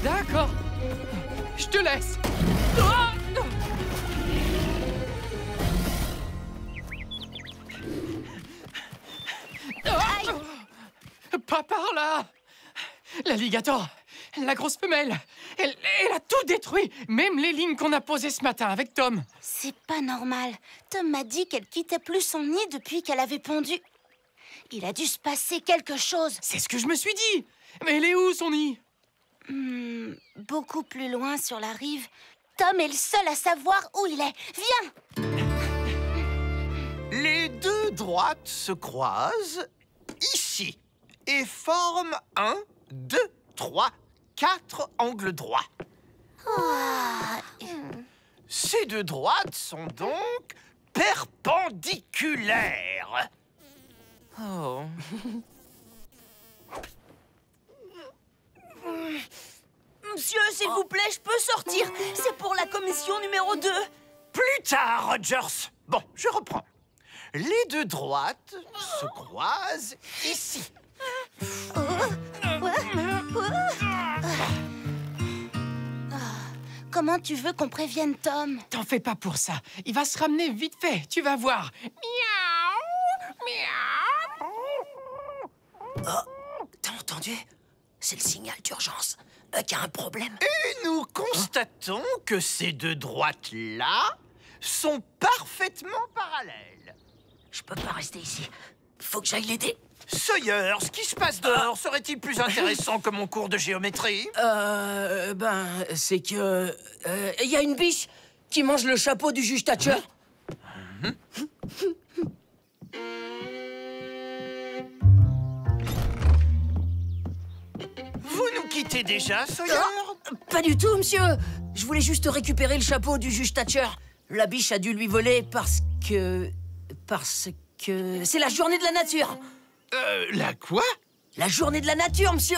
D'accord, d'accord. Je te laisse. Ah! Pas par là! L'alligator, la grosse femelle, elle a tout détruit, même les lignes qu'on a posées ce matin avec Tom. C'est pas normal. Tom m'a dit qu'elle quittait plus son nid depuis qu'elle avait pondu. Il a dû se passer quelque chose. C'est ce que je me suis dit. Mais elle est où, son nid? Beaucoup plus loin sur la rive. Tom est le seul à savoir où il est. Viens! Les deux droites se croisent ici et forment 1, 2, 3, 4 angles droits. Ces deux droites sont donc perpendiculaires. Oh. Monsieur, s'il vous plaît, je peux sortir. C'est pour la commission numéro 2. Plus tard, Rogers. Bon, je reprends. Les deux droites se croisent ici. Comment tu veux qu'on prévienne Tom? T'en fais pas pour ça. Il va se ramener vite fait, tu vas voir. Miaou, miaou. T'as entendu? C'est le signal d'urgence. Huck a un problème. Et nous constatons que ces deux droites-là sont parfaitement parallèles. Je peux pas rester ici. Faut que j'aille l'aider. Sawyer, ce qui se passe dehors serait-il plus intéressant que mon cours de géométrie? C'est que... Il y a une biche qui mange le chapeau du juge Thatcher. Vous nous quittez déjà, Sawyer? Pas du tout, monsieur. Je voulais juste récupérer le chapeau du juge Thatcher. La biche a dû lui voler parce que c'est la journée de la nature. La quoi? La journée de la nature, monsieur.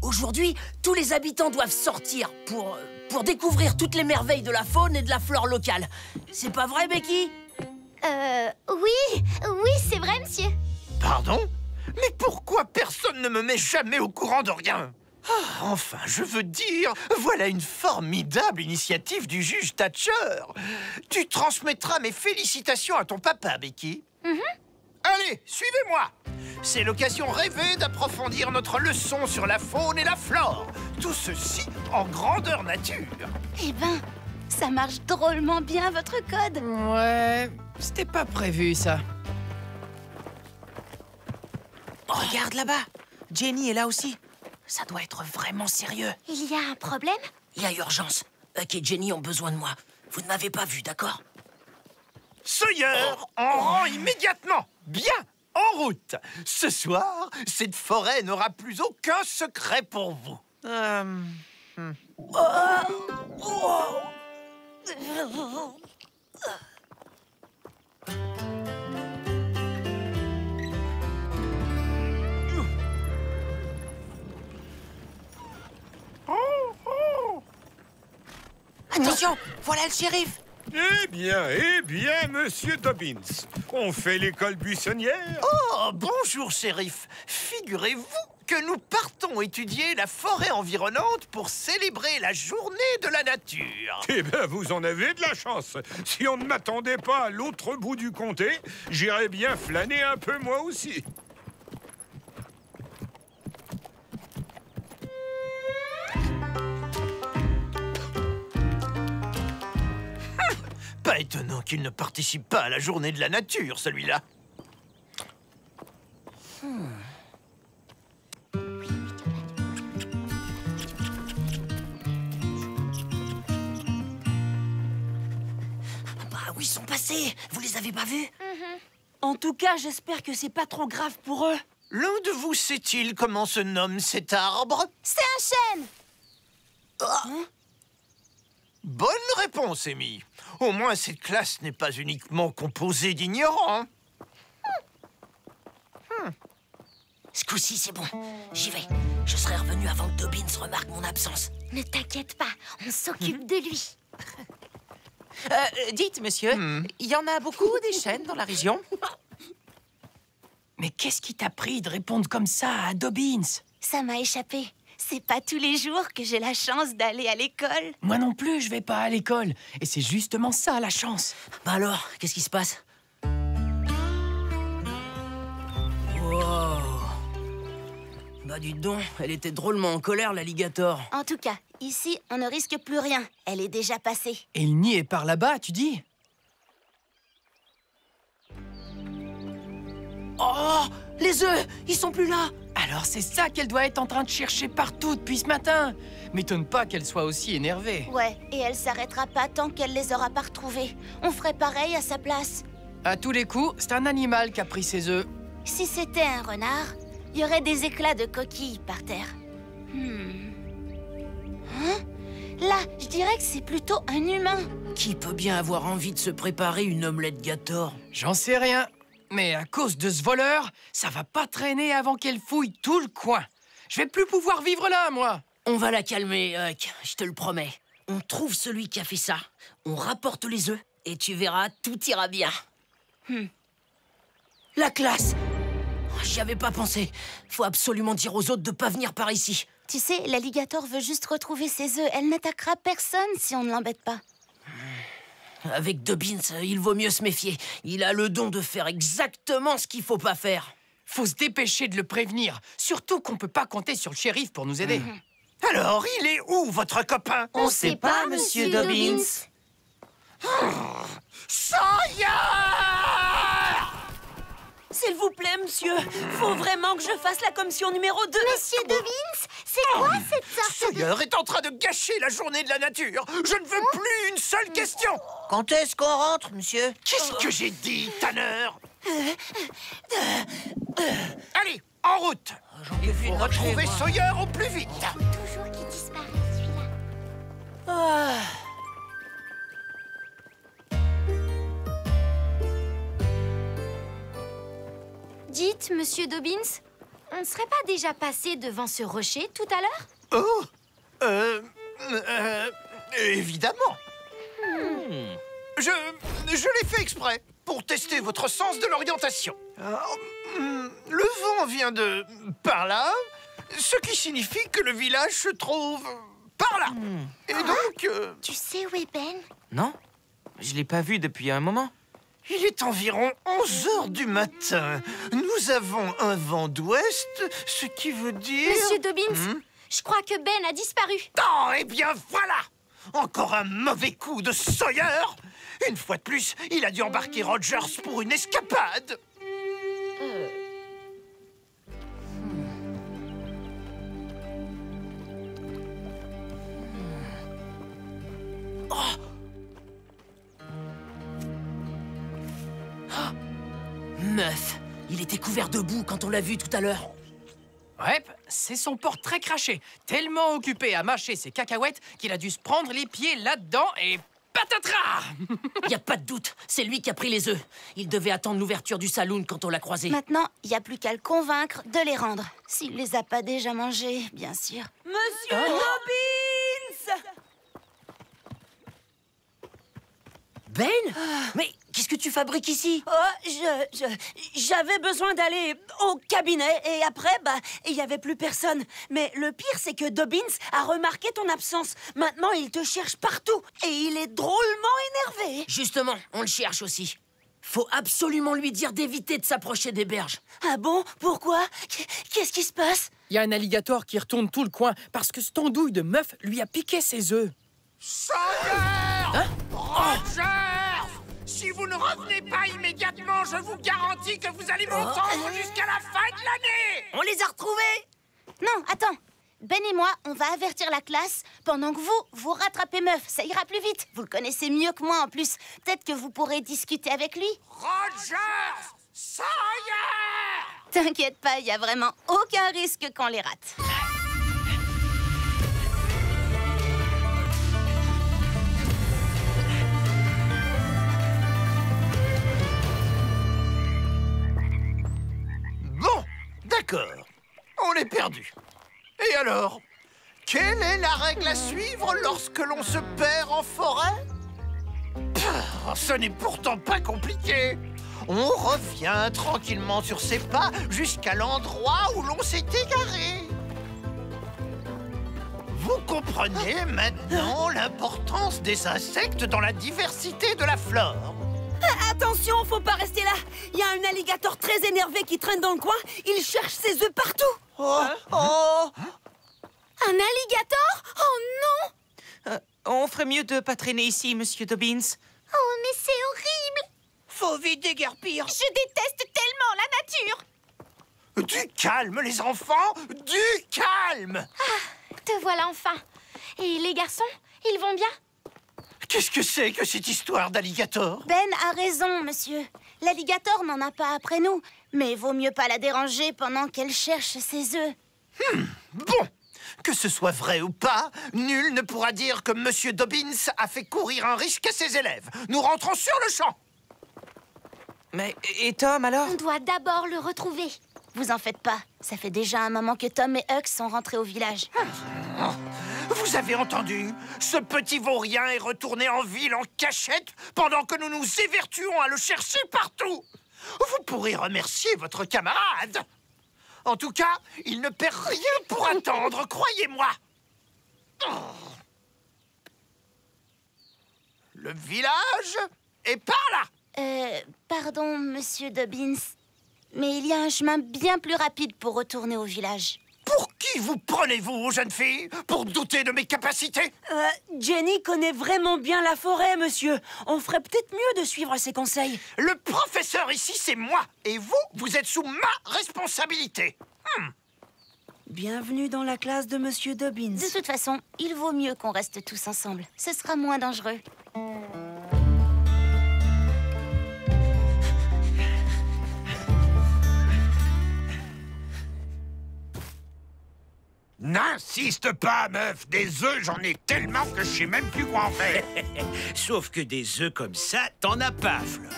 Aujourd'hui, tous les habitants doivent sortir pour découvrir toutes les merveilles de la faune et de la flore locale. C'est pas vrai, Becky? Oui, c'est vrai, monsieur. Pardon? Mais pourquoi personne ne me met jamais au courant de rien? Enfin, je veux dire, voilà une formidable initiative du juge Thatcher. Tu transmettras mes félicitations à ton papa, Becky. Allez, suivez-moi. C'est l'occasion rêvée d'approfondir notre leçon sur la faune et la flore. Tout ceci en grandeur nature. Eh ben, ça marche drôlement bien, votre code. Ouais, c'était pas prévu, ça. Regarde là-bas. Jenny est là aussi. Ça doit être vraiment sérieux. Il y a un problème? Il y a urgence. Huck et Jenny ont besoin de moi. Vous ne m'avez pas vu, d'accord? Sawyer, en rang immédiatement. Bien, en route. Ce soir, cette forêt n'aura plus aucun secret pour vous. Attention, voilà le shérif. Eh bien, monsieur Dobbins. On fait l'école buissonnière? Oh, bonjour, shérif. Figurez-vous que nous partons étudier la forêt environnante pour célébrer la journée de la nature. Eh bien, vous en avez de la chance. Si on ne m'attendait pas à l'autre bout du comté, j'irais bien flâner un peu moi aussi. Pas étonnant qu'il ne participe pas à la journée de la nature, celui-là. Bah, où ils sont passés? Vous les avez pas vus? En tout cas, j'espère que c'est pas trop grave pour eux. L'un de vous sait-il comment se nomme cet arbre? C'est un chêne. Bonne réponse, Amy. Au moins, cette classe n'est pas uniquement composée d'ignorants. Ce coup-ci, c'est bon. J'y vais. Je serai revenu avant que Dobbins remarque mon absence. Ne t'inquiète pas, on s'occupe de lui. Dites, monsieur, il y en a beaucoup des chênes dans la région? Mais qu'est-ce qui t'a pris de répondre comme ça à Dobbins? Ça m'a échappé. C'est pas tous les jours que j'ai la chance d'aller à l'école. Moi non plus, je vais pas à l'école. Et c'est justement ça, la chance. Bah alors, qu'est-ce qui se passe? Wow. Bah dites donc, elle était drôlement en colère, l'alligator. En tout cas, ici, on ne risque plus rien. Elle est déjà passée. Et le nid est par là-bas, tu dis? Oh, les œufs, ils sont plus là. Alors c'est ça qu'elle doit être en train de chercher partout depuis ce matin. M'étonne pas qu'elle soit aussi énervée. Ouais, et elle s'arrêtera pas tant qu'elle les aura pas retrouvés. On ferait pareil à sa place. À tous les coups, c'est un animal qui a pris ses œufs. Si c'était un renard, il y aurait des éclats de coquilles par terre. Hein? Là, je dirais que c'est plutôt un humain. Qui peut bien avoir envie de se préparer une omelette Gator? J'en sais rien. Mais à cause de ce voleur, ça va pas traîner avant qu'elle fouille tout le coin. Je vais plus pouvoir vivre là, moi. On va la calmer, Huck, je te le promets. On trouve celui qui a fait ça, on rapporte les œufs, et tu verras, tout ira bien. La classe! J'y avais pas pensé. Faut absolument dire aux autres de pas venir par ici. Tu sais, l'alligator veut juste retrouver ses œufs. Elle n'attaquera personne si on ne l'embête pas. Avec Dobbins, il vaut mieux se méfier. Il a le don de faire exactement ce qu'il faut pas faire. Faut se dépêcher de le prévenir. Surtout qu'on peut pas compter sur le shérif pour nous aider. Alors, il est où, votre copain? On sait pas, monsieur Dobbins. Sawyer! S'il vous plaît, monsieur, faut vraiment que je fasse la commission numéro 2. Monsieur Dobbins, c'est quoi cette sorte de... Sawyer est en train de gâcher la journée de la nature. Je ne veux plus une seule question. Quand est-ce qu'on rentre, monsieur? Qu'est-ce que j'ai dit, Tanner? Allez, en route. Il faut retrouver Sawyer au plus vite. Toujours qui disparaît, celui-là. Dites, monsieur Dobbins, on ne serait pas déjà passé devant ce rocher tout à l'heure? Oh, évidemment. Je l'ai fait exprès pour tester votre sens de l'orientation. Le vent vient de par là, ce qui signifie que le village se trouve par là. Et donc... Tu sais où est Ben? Non, je l'ai pas vu depuis un moment. Il est environ 11 heures du matin. Nous avons un vent d'ouest, ce qui veut dire... Monsieur Dobbins, je crois que Ben a disparu. Oh, eh bien voilà! Encore un mauvais coup de Sawyer! Une fois de plus, il a dû embarquer Rogers pour une escapade. Meuf, il était couvert de boue quand on l'a vu tout à l'heure. Ouais, c'est son portrait craché. Tellement occupé à mâcher ses cacahuètes qu'il a dû se prendre les pieds là-dedans et patatras! Y a pas de doute, c'est lui qui a pris les œufs. Il devait attendre l'ouverture du saloon quand on l'a croisé. Maintenant, il n'y a plus qu'à le convaincre de les rendre. S'il les a pas déjà mangés, bien sûr. Monsieur Dobbins! Ben? Mais qu'est-ce que tu fabriques ici? J'avais besoin d'aller au cabinet et après, il n'y avait plus personne. Mais le pire, c'est que Dobbins a remarqué ton absence. Maintenant, il te cherche partout et il est drôlement énervé. Justement, on le cherche aussi. Faut absolument lui dire d'éviter de s'approcher des berges. Ah bon? Pourquoi? Qu'est-ce qui se passe? Il y a un alligator qui retourne tout le coin parce que cette andouille de meuf lui a piqué ses œufs. Sawyer! Rogers! Si vous ne revenez pas immédiatement, je vous garantis que vous allez m'entendre jusqu'à la fin de l'année! On les a retrouvés! Non, attends. Ben et moi, on va avertir la classe pendant que vous rattrapez Meuf. Ça ira plus vite. Vous le connaissez mieux que moi en plus. Peut-être que vous pourrez discuter avec lui. Rogers! Sawyer! T'inquiète pas, il n'y a vraiment aucun risque qu'on les rate. Bon, d'accord. On est perdu. Et alors? Quelle est la règle à suivre lorsque l'on se perd en forêt? Ce n'est pourtant pas compliqué. On revient tranquillement sur ses pas jusqu'à l'endroit où l'on s'est égaré. comprenez maintenant l'importance des insectes dans la diversité de la flore. Attention, faut pas rester là. Il y a un alligator très énervé qui traîne dans le coin. Il cherche ses œufs partout. Oh, oh. Un alligator? Oh non! On ferait mieux de pas traîner ici, Monsieur Dobbins. Oh, mais c'est horrible! Faut vite déguerpir. Je déteste tellement la nature! Du calme, les enfants, du calme. Te voilà enfin. Et les garçons, ils vont bien? Qu'est-ce que c'est que cette histoire d'alligator? Ben a raison, monsieur. L'alligator n'en a pas après nous. Mais vaut mieux pas la déranger pendant qu'elle cherche ses œufs. Bon, que ce soit vrai ou pas, nul ne pourra dire que Monsieur Dobbins a fait courir un risque à ses élèves. Nous rentrons sur le champ. Mais, et Tom, alors? On doit d'abord le retrouver. Vous en faites pas. Ça fait déjà un moment que Tom et Huck sont rentrés au village. Vous avez entendu? Ce petit vaurien est retourné en ville en cachette pendant que nous nous évertuons à le chercher partout. Vous pourrez remercier votre camarade. En tout cas, il ne perd rien pour attendre, croyez-moi. Le village est par là. Pardon, monsieur Dobbins. Mais il y a un chemin bien plus rapide pour retourner au village. Pour qui vous prenez-vous, jeune fille? Pour douter de mes capacités? Jenny connaît vraiment bien la forêt, monsieur. On ferait peut-être mieux de suivre ses conseils. Le professeur ici, c'est moi. Et vous, vous êtes sous ma responsabilité. Bienvenue dans la classe de monsieur Dobbins. De toute façon, il vaut mieux qu'on reste tous ensemble. Ce sera moins dangereux. N'insiste pas, meuf. Des œufs, j'en ai tellement que je sais même plus quoi en faire. Sauf que des œufs comme ça, t'en as pas, Floyd.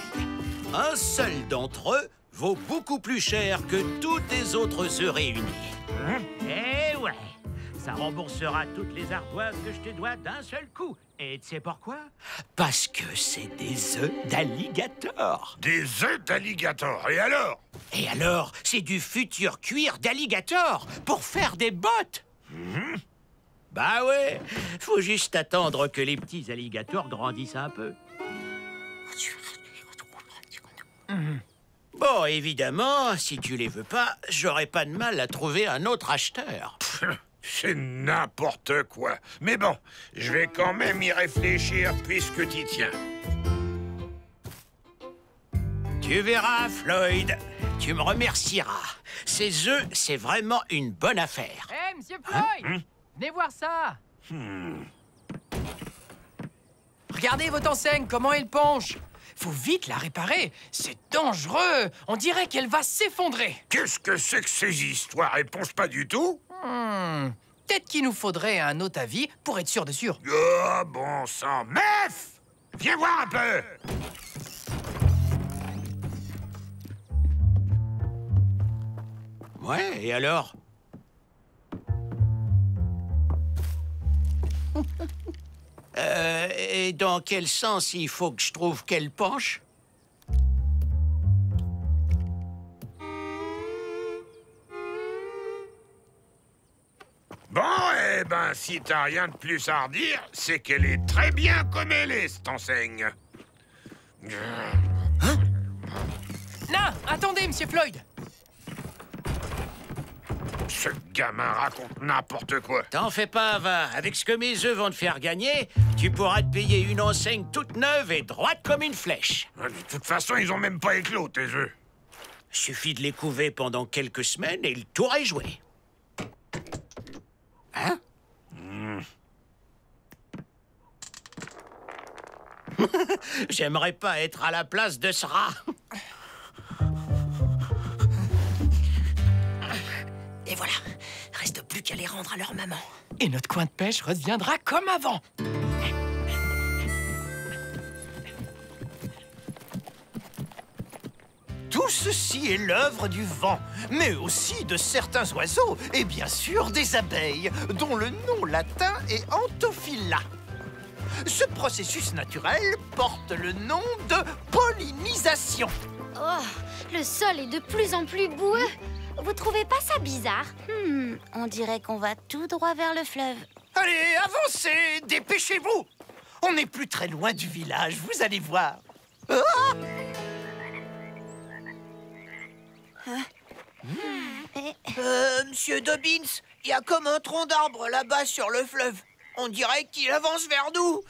Un seul d'entre eux vaut beaucoup plus cher que tous tes autres œufs réunis. Eh ouais, ça remboursera toutes les ardoises que je te dois d'un seul coup. Et tu sais pourquoi? Parce que c'est des œufs d'alligator. Des œufs d'alligator, et alors? Et alors, c'est du futur cuir d'alligator pour faire des bottes. Bah ouais, faut juste attendre que les petits alligators grandissent un peu. Bon, évidemment, si tu les veux pas, j'aurais pas de mal à trouver un autre acheteur. C'est n'importe quoi. Mais bon, je vais quand même y réfléchir puisque t'y tiens. Tu verras, Floyd. Tu me remercieras. Ces œufs, c'est vraiment une bonne affaire. Hé, Monsieur Floyd! Venez voir ça! Regardez votre enseigne, comment elle penche! Faut vite la réparer, c'est dangereux! On dirait qu'elle va s'effondrer! Qu'est-ce que c'est que ces histoires? Elles pensent pas du tout? Peut-être qu'il nous faudrait un autre avis pour être sûr de sûr. Oh, bon sang. Meuf! Viens voir un peu! Ouais, et alors? Et dans quel sens il faut que je trouve qu'elle penche? Bon, eh ben, si t'as rien de plus à redire, c'est qu'elle est très bien comme elle est, cette enseigne. Non, attendez, Monsieur Floyd! Ce gamin raconte n'importe quoi. T'en fais pas, va. Avec ce que mes œufs vont te faire gagner, tu pourras te payer une enseigne toute neuve et droite comme une flèche. De toute façon, ils ont même pas éclos, tes œufs. Suffit de les couver pendant quelques semaines et le tour est joué. Hein? J'aimerais pas être à la place de ce rat. Et voilà, reste plus qu'à les rendre à leur maman. Et notre coin de pêche reviendra comme avant. Tout ceci est l'œuvre du vent, mais aussi de certains oiseaux et bien sûr des abeilles, dont le nom latin est Anthophila. Ce processus naturel porte le nom de pollinisation. Oh, le sol est de plus en plus boueux. Vous trouvez pas ça bizarre? On dirait qu'on va tout droit vers le fleuve. Allez, avancez, dépêchez-vous. On n'est plus très loin du village, vous allez voir. Monsieur Dobbins, il y a comme un tronc d'arbre là-bas sur le fleuve. On dirait qu'il avance vers nous.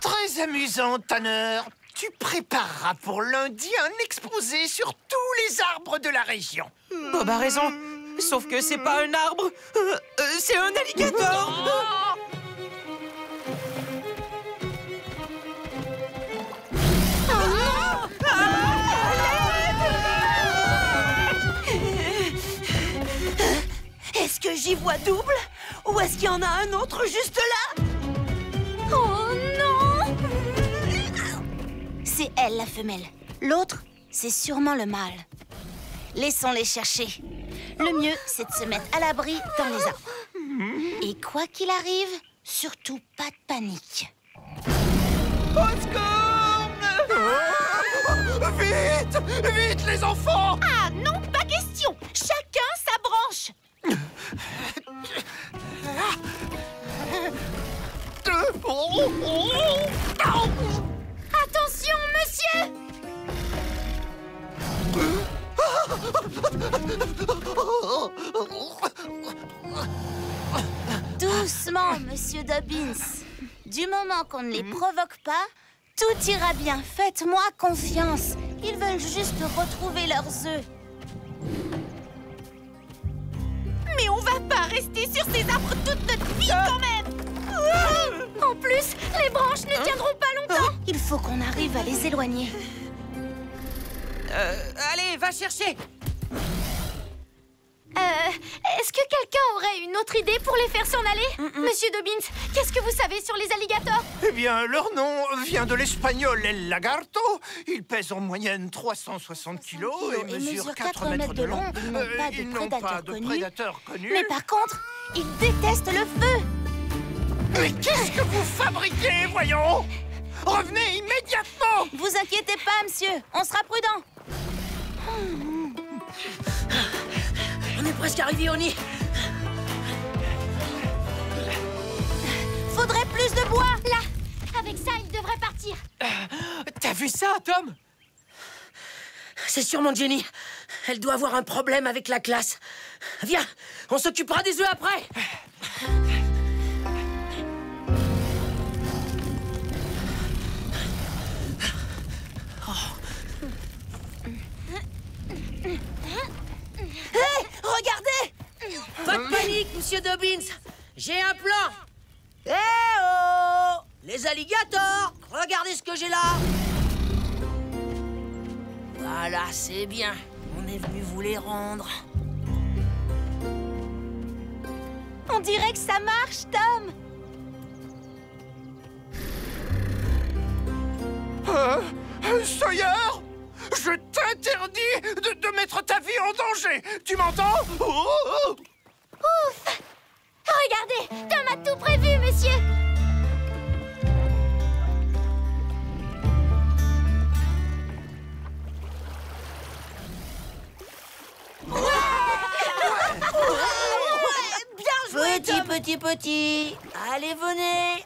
Très amusant, Tanner. Tu prépareras pour lundi un exposé sur tous les arbres de la région. Bob a raison. Sauf que c'est pas un arbre. C'est un alligator. Est-ce que j'y vois double? Ou est-ce qu'il y en a un autre juste là? Oh non! C'est elle, la femelle. L'autre, c'est sûrement le mâle. Laissons-les chercher. Le mieux, c'est de se mettre à l'abri dans les arbres. Et quoi qu'il arrive, surtout pas de panique. Au secours! Vite! Vite, les enfants! Ah non, pas question! Chacun sa branche! Attention, monsieur! Doucement, monsieur Dobbins. Du moment qu'on ne les provoque pas, tout ira bien. Faites-moi confiance. Ils veulent juste retrouver leurs œufs. Mais on va pas rester sur ces arbres toute notre vie, quand même! En plus, les branches ne tiendront pas longtemps. Il faut qu'on arrive à les éloigner. Allez, va chercher. Est-ce que quelqu'un aurait une autre idée pour les faire s'en aller? Monsieur Dobbins, qu'est-ce que vous savez sur les alligators? Eh bien, leur nom vient de l'espagnol El Lagarto. Ils pèsent en moyenne 360 kilos et mesurent 4 mètres de long. Ils n'ont pas de prédateurs connus. Mais par contre, ils détestent le feu. Mais qu'est-ce que vous fabriquez, voyons? Revenez immédiatement! Vous inquiétez pas, monsieur. On sera prudent. On est presque arrivé au nid. Faudrait plus de bois. Là, avec ça, il devrait partir. T'as vu ça, Tom? C'est sûrement Jenny. Elle doit avoir un problème avec la classe. Viens, on s'occupera des œufs après. Hé, regardez! Pas de panique, monsieur Dobbins. J'ai un plan. Eh oh! Les alligators, regardez ce que j'ai là. Voilà, c'est bien. On est venu vous les rendre. On dirait que ça marche, Tom. Sawyer! Je t'interdis de mettre ta vie en danger! Tu m'entends? Ouf! Regardez, Tom a tout prévu, monsieur. Bien joué, Tom. Petit. Allez, venez.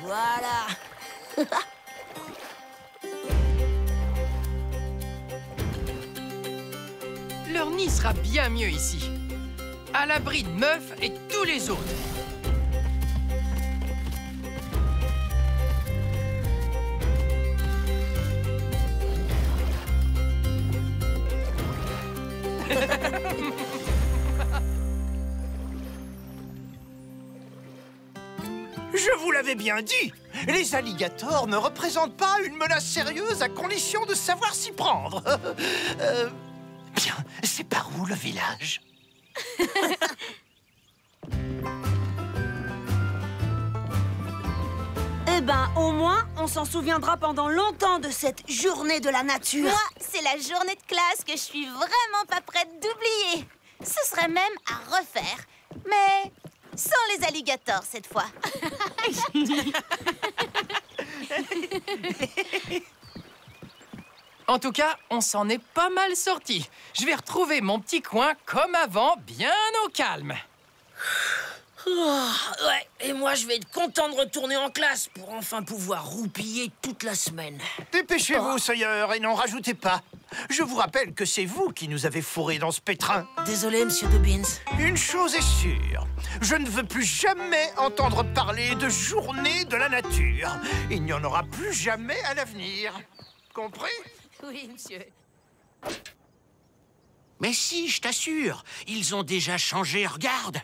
Voilà. Leur nid sera bien mieux ici. À l'abri de Meuf et tous les autres. Je vous l'avais bien dit, les alligators ne représentent pas une menace sérieuse à condition de savoir s'y prendre. Bien, c'est par où le village? Eh ben, au moins, on s'en souviendra pendant longtemps de cette journée de la nature. Moi, c'est la journée de classe que je suis vraiment pas prête d'oublier. Ce serait même à refaire, mais sans les alligators cette fois. En tout cas, on s'en est pas mal sorti. Je vais retrouver mon petit coin comme avant, bien au calme. Ouais, et moi je vais être content de retourner en classe pour enfin pouvoir roupiller toute la semaine. Dépêchez-vous, Sawyer, et n'en rajoutez pas. Je vous rappelle que c'est vous qui nous avez fourrés dans ce pétrin. Désolé, monsieur Dobbins. Une chose est sûre, je ne veux plus jamais entendre parler de journée de la nature. Il n'y en aura plus jamais à l'avenir. Compris? Oui, monsieur. Mais si, je t'assure, ils ont déjà changé, regarde.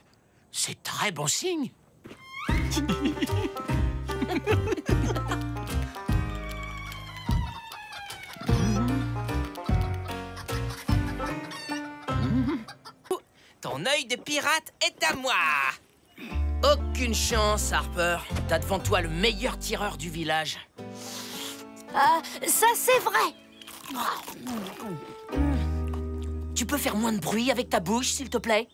C'est très bon signe. Ton œil de pirate est à moi. Aucune chance, Harper. T'as devant toi le meilleur tireur du village. Ah, ça c'est vrai. Tu peux faire moins de bruit avec ta bouche, s'il te plaît?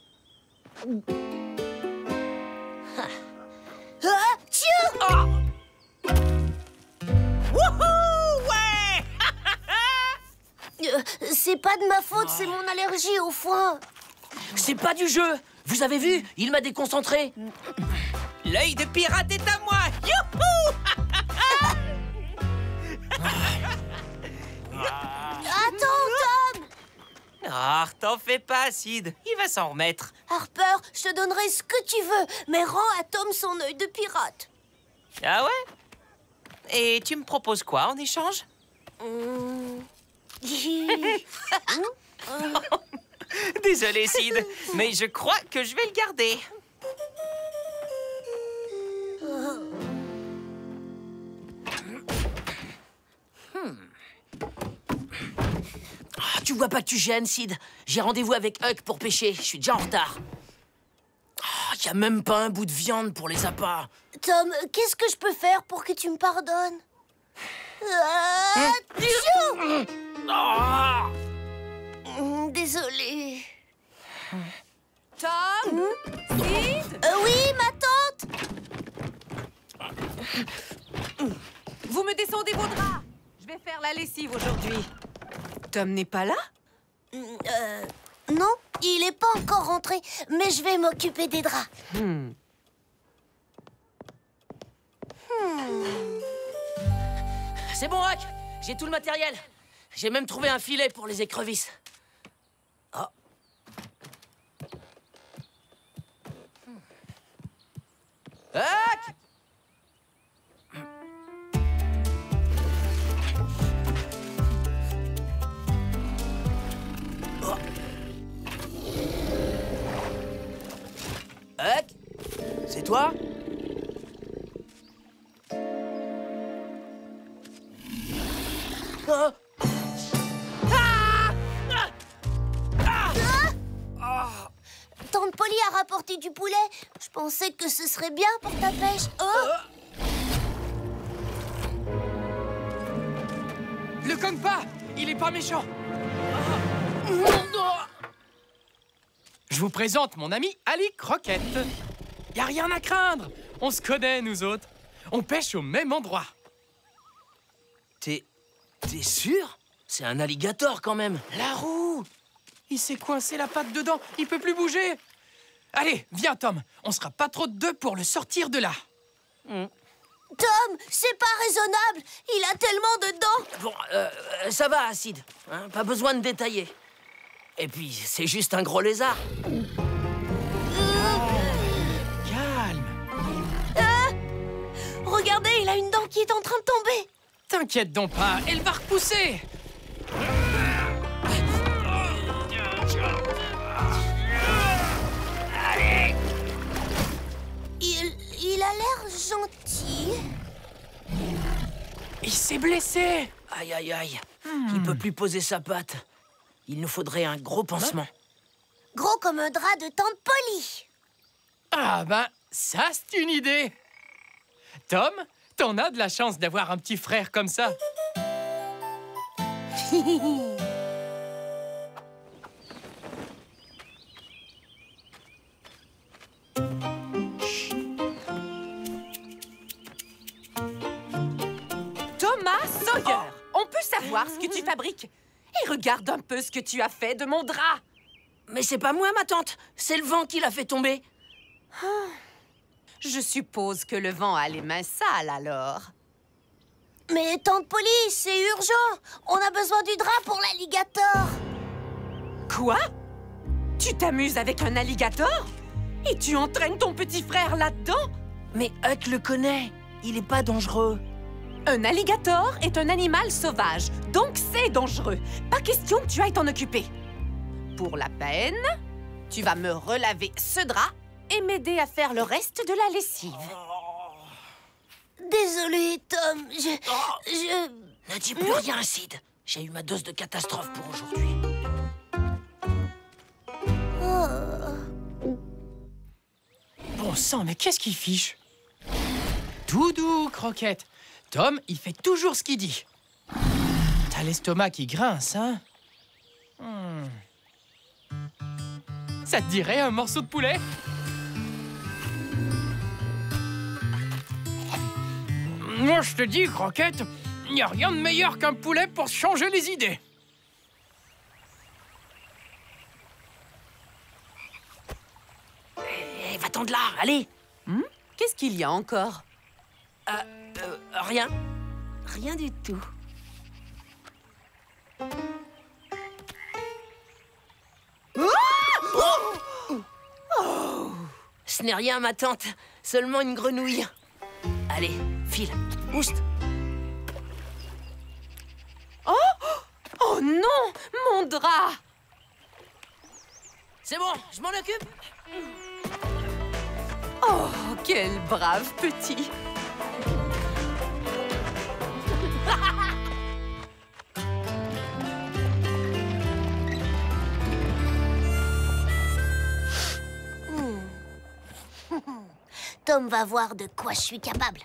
Ah, tiens! Oh. Wouhou! Ouais! C'est pas de ma faute, c'est mon allergie au foin. C'est pas du jeu. Vous avez vu? Il m'a déconcentré. L'œil de pirate est à moi. Youhou! Attends, Tom! Ah, t'en fais pas, Sid. Il va s'en remettre. Harper, je te donnerai ce que tu veux, mais rends à Tom son œil de pirate. Ah ouais? Et tu me proposes quoi en échange? Désolé, Sid, mais je crois que je vais le garder. Tu vois pas que tu gênes, Sid? J'ai rendez-vous avec Huck pour pêcher. Je suis déjà en retard. Y a même pas un bout de viande pour les appâts. Tom, qu'est-ce que je peux faire pour que tu me pardonnes? Désolée. Tom? Sid? Oui, ma tante? Vous me descendez vos draps. Je vais faire la lessive aujourd'hui. Tom n'est pas là? Non, il est pas encore rentré, mais je vais m'occuper des draps. C'est bon, Huck. J'ai tout le matériel. J'ai même trouvé un filet pour les écrevisses. Oh. Huck! Oh. Huck? C'est toi? Oh. Tante Polly a rapporté du poulet. Je pensais que ce serait bien pour ta pêche. Le cogne pas! Il est pas méchant! Je vous présente mon ami Ali Croquette. Y a rien à craindre. On se connaît, nous autres. On pêche au même endroit. T'es sûr? C'est un alligator, quand même. La roue! Il s'est coincé la patte dedans. Il peut plus bouger. Allez, viens, Tom. On sera pas trop de deux pour le sortir de là. Tom, c'est pas raisonnable. Il a tellement de dents. Bon, ça va, Acide. Hein, pas besoin de détailler. Et puis, c'est juste un gros lézard. Calme. Regardez, il a une dent qui est en train de tomber. T'inquiète donc pas, elle va repousser. Il a l'air gentil. Il s'est blessé. Aïe, aïe, aïe. Il peut plus poser sa patte. Il nous faudrait un gros pansement. Gros comme un drap de tante Polly. Ah ben, ça c'est une idée. Tom, t'en as de la chance d'avoir un petit frère comme ça. Thomas Sawyer, on peut savoir ce que tu fabriques. Et regarde un peu ce que tu as fait de mon drap. Mais c'est pas moi, ma tante. C'est le vent qui l'a fait tomber. Je suppose que le vent a les mains sales, alors. Mais tante Polly, c'est urgent. On a besoin du drap pour l'alligator. Quoi? Tu t'amuses avec un alligator? Et tu entraînes ton petit frère là-dedans? Mais Huck le connaît. Il est pas dangereux. Un alligator est un animal sauvage, donc c'est dangereux. Pas question que tu ailles t'en occuper. Pour la peine, tu vas me relaver ce drap et m'aider à faire le reste de la lessive. Désolé, Tom. Ne dis plus rien, Sid. J'ai eu ma dose de catastrophe pour aujourd'hui. Bon sang, mais qu'est-ce qu'il fiche? Tout doux, Croquette. Tom, il fait toujours ce qu'il dit. T'as l'estomac qui grince, hein? Ça te dirait un morceau de poulet? Moi, je te dis, Croquette, il n'y a rien de meilleur qu'un poulet pour changer les idées. Va-t'en de là, allez. Qu'est-ce qu'il y a encore? Rien. Rien du tout. Ce n'est rien, ma tante. Seulement une grenouille. Allez, file, ouste. Oh non, mon drap! C'est bon, je m'en occupe. Oh, quel brave petit! Tom va voir de quoi je suis capable.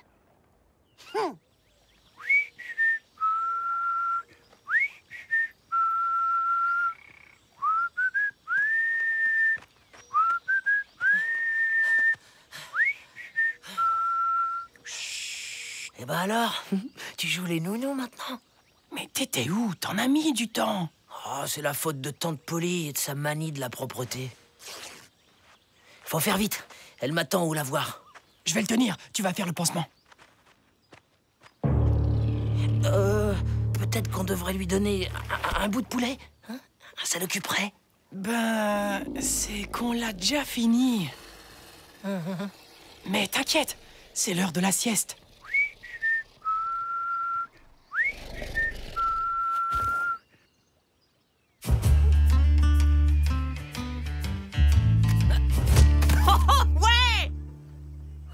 Eh ben alors, tu joues les nounous maintenant? Mais t'étais où? T'en as mis du temps. Oh, c'est la faute de tante Polly et de sa manie de la propreté. Faut faire vite. Elle m'attend où la voir. Je vais le tenir. Tu vas faire le pansement. Peut-être qu'on devrait lui donner un bout de poulet, hein? Ça l'occuperait. Ben, c'est qu'on l'a déjà fini. Mais t'inquiète, c'est l'heure de la sieste.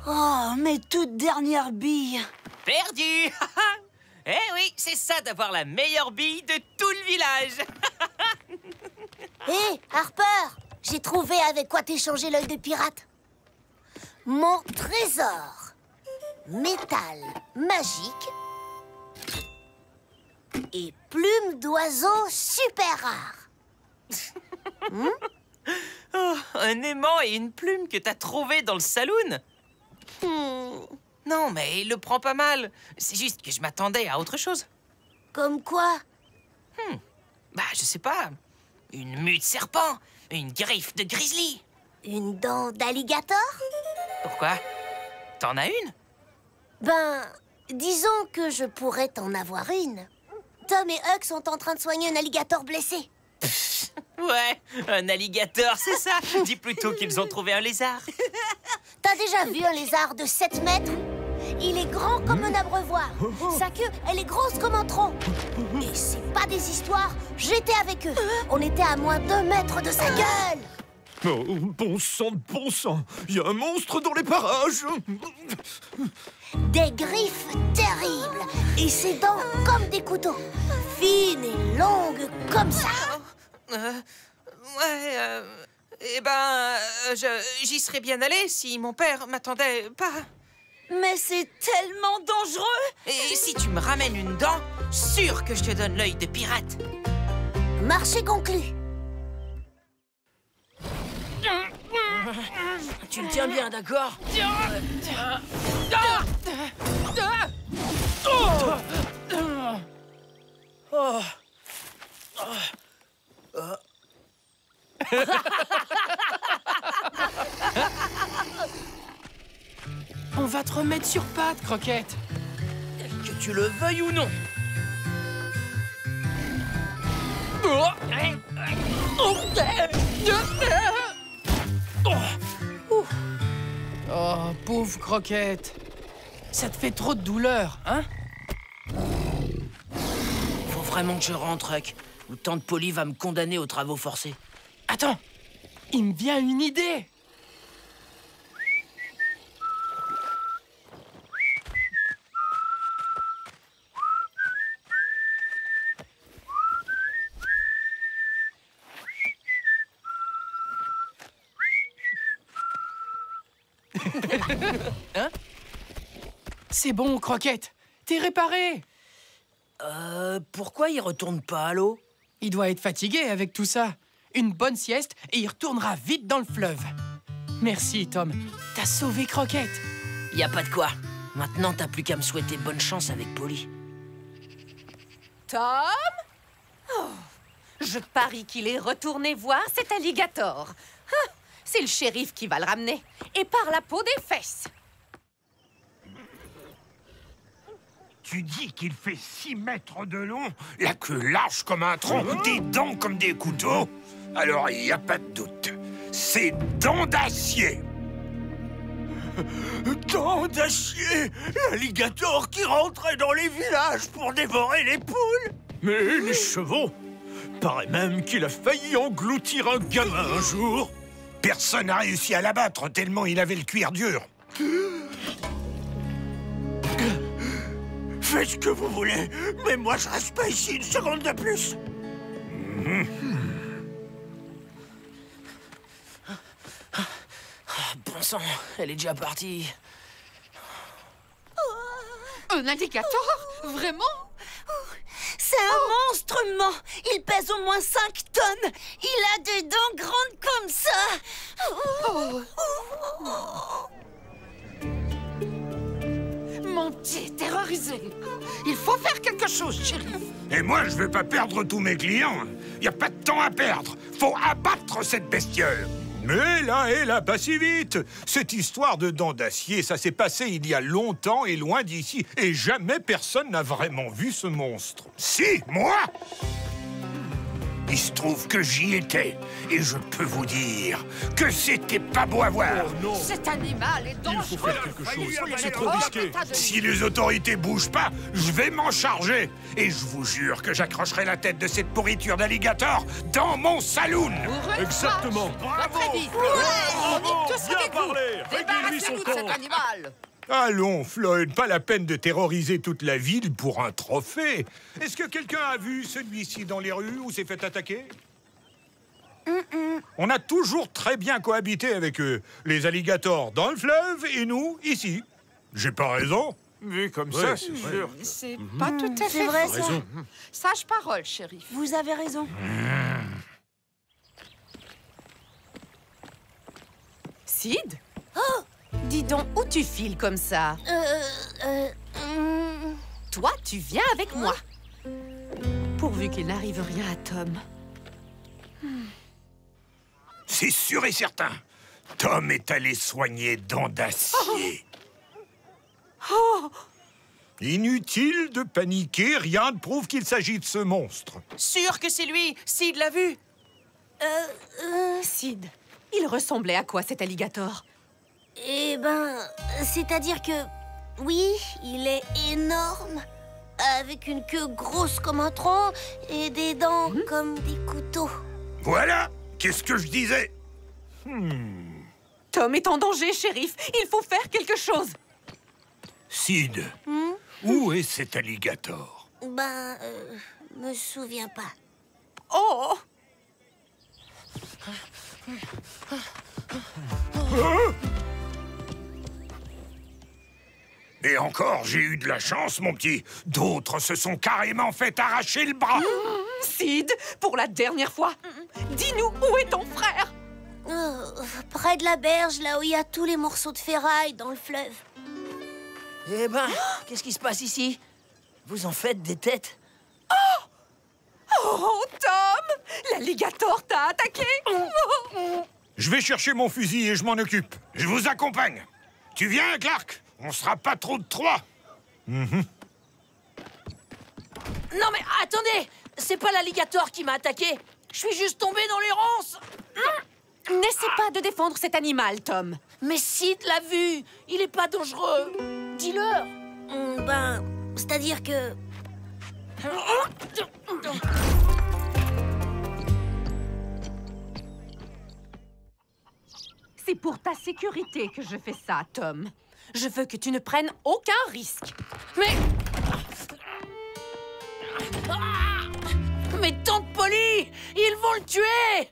Oh, mes toutes dernières billes. Perdu. Eh oui, c'est ça d'avoir la meilleure bille de tout le village. Hé, Harper, j'ai trouvé avec quoi t'échanger l'œil de pirate. Mon trésor. Métal magique. Et plume d'oiseau super rare. Oh, un aimant et une plume que t'as trouvé dans le saloon. Non, mais le prends pas mal. C'est juste que je m'attendais à autre chose. Comme quoi? Bah, je sais pas. Une mue de serpent, une griffe de grizzly. Une dent d'alligator? Pourquoi? T'en as une? Ben, disons que je pourrais t'en avoir une. Tom et Huck sont en train de soigner un alligator blessé. Ouais, un alligator, c'est ça. Dis plutôt qu'ils ont trouvé un lézard. T'as déjà vu un lézard de 7 mètres? Il est grand comme un abreuvoir. Sa queue, elle est grosse comme un tronc. Et c'est pas des histoires, j'étais avec eux. On était à moins d'1 mètre de sa gueule. Oh, bon sang, il y a un monstre dans les parages. Des griffes terribles et ses dents comme des couteaux. Fines et longues comme ça. Eh ben, j'y serais bien allé si mon père m'attendait pas. Mais c'est tellement dangereux. Et si tu me ramènes une dent, sûr que je te donne l'œil de pirate. Marché conclu. Tu le tiens bien, d'accord? On va te remettre sur pattes, Croquette. Que tu le veuilles ou non. Oh, pauvre Croquette. Ça te fait trop de douleur, hein? Faut vraiment que je rentre, Huck. Ou tante Polly va me condamner aux travaux forcés. Attends, il me vient une idée. Hein? C'est bon, Croquette. T'es réparé. Pourquoi il retourne pas à l'eau? Il doit être fatigué avec tout ça. Une bonne sieste et il retournera vite dans le fleuve. Merci, Tom. T'as sauvé Croquette. Y a pas de quoi. Maintenant, t'as plus qu'à me souhaiter bonne chance avec Polly. Tom? Oh, je parie qu'il est retourné voir cet alligator. Ah, c'est le shérif qui va le ramener. Et par la peau des fesses. Tu dis qu'il fait 6 mètres de long, la queue large comme un tronc, des dents comme des couteaux. Alors, il n'y a pas de doute. C'est Dents d'Acier. Dents d'Acier, l'alligator qui rentrait dans les villages pour dévorer les poules. Mais les chevaux, paraît même qu'il a failli engloutir un gamin un jour. Personne n'a réussi à l'abattre tellement il avait le cuir dur. Faites ce que vous voulez, mais moi je reste pas ici une seconde de plus. Bon sang, elle est déjà partie. Un alligator? Vraiment? C'est un monstruement. Il pèse au moins 5 tonnes. Il a des dents grandes comme ça. Mon petit terrorisé. Il faut faire quelque chose, shérif. Et moi, je vais pas perdre tous mes clients. Y a pas de temps à perdre. Faut abattre cette bestiole. Mais là, pas si vite. Cette histoire de Dents d'Acier, ça s'est passé il y a longtemps et loin d'ici. Et jamais personne n'a vraiment vu ce monstre. Si, moi! Il se trouve que j'y étais. Et je peux vous dire que c'était pas beau à voir. Cet animal est dangereux. Il faut faire quelque chose. C'est trop risqué. Si les autorités bougent pas, je vais m'en charger. Et je vous jure que j'accrocherai la tête de cette pourriture d'alligator dans mon saloon. Exactement. Bravo. Bien parlé. Réglez-lui son Débarrassez-vous de cet camp. animal. Allons, Floyd, pas la peine de terroriser toute la ville pour un trophée. Est-ce que quelqu'un a vu celui-ci dans les rues ou s'est fait attaquer? On a toujours très bien cohabité avec eux. Les alligators dans le fleuve et nous, ici. J'ai pas raison? Vu comme ça, c'est sûr. C'est pas tout à fait C'est vrai, faux. ça. Sage parole, shérif. Vous avez raison. Sid? Oh! Dis donc, où tu files comme ça? Toi, tu viens avec moi. Pourvu qu'il n'arrive rien à Tom. C'est sûr et certain. Tom est allé soigner Dents d'Acier. Oh! Inutile de paniquer, rien ne prouve qu'il s'agit de ce monstre. Sûr que c'est lui. Sid l'a vu. Sid, il ressemblait à quoi cet alligator? Eh ben, c'est-à-dire que... Oui, il est énorme, avec une queue grosse comme un tronc et des dents comme des couteaux. Voilà, qu'est-ce que je disais? Tom est en danger, shérif. Il faut faire quelque chose. Sid, où est cet alligator? Ben, me souviens pas. Oh! Et encore, j'ai eu de la chance, mon petit. D'autres se sont carrément fait arracher le bras. Sid, pour la dernière fois, dis-nous où est ton frère? Près de la berge, là où il y a tous les morceaux de ferraille dans le fleuve. Eh ben, qu'est-ce qui se passe ici? Vous en faites des têtes? Oh, Tom! L'alligator t'a attaqué! Je vais chercher mon fusil et je m'en occupe. Je vous accompagne. Tu viens, Clark? On sera pas trop de 3. Non mais attendez! C'est pas l'alligator qui m'a attaqué! Je suis juste tombé dans les ronces! N'essaie pas de défendre cet animal, Tom. Mais Sid l'a vu! Il est pas dangereux! Dis-leur! C'est-à-dire que... C'est pour ta sécurité que je fais ça, Tom. Je veux que tu ne prennes aucun risque. Mais tante Polly! Ils vont le tuer!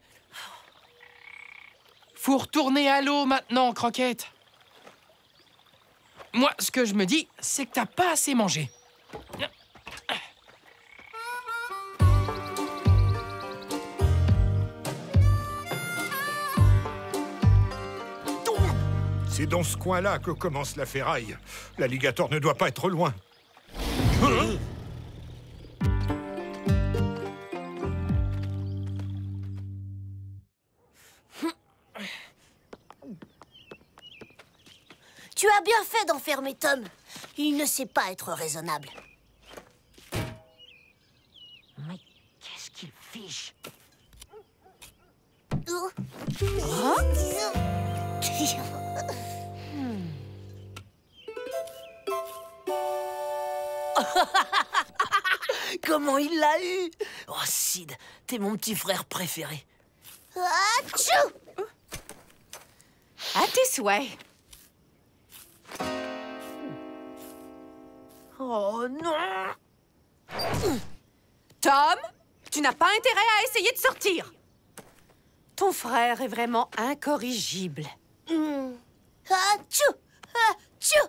Faut retourner à l'eau maintenant, Croquette. Moi, ce que je me dis, c'est que t'as pas assez mangé. C'est dans ce coin-là que commence la ferraille. L'alligator ne doit pas être loin. Tu as bien fait d'enfermer Tom. Il ne sait pas être raisonnable. Mais qu'est-ce qu'il fiche? Comment il l'a eu? Oh, Sid, t'es mon petit frère préféré. Atchou! À tes souhaits. Oh non! Tom, tu n'as pas intérêt à essayer de sortir. Ton frère est vraiment incorrigible. Atchou! Atchou!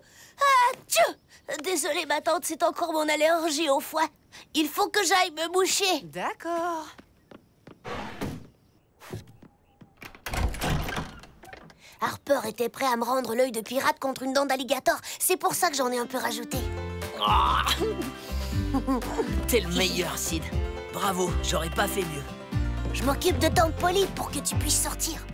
Atchou! Désolée, ma tante, c'est encore mon allergie au foie. Il faut que j'aille me moucher. D'accord. Harper était prêt à me rendre l'œil de pirate contre une dent d'alligator. C'est pour ça que j'en ai un peu rajouté. T'es le meilleur, Sid. Bravo, j'aurais pas fait mieux. Je m'occupe de Tante Polly pour que tu puisses sortir.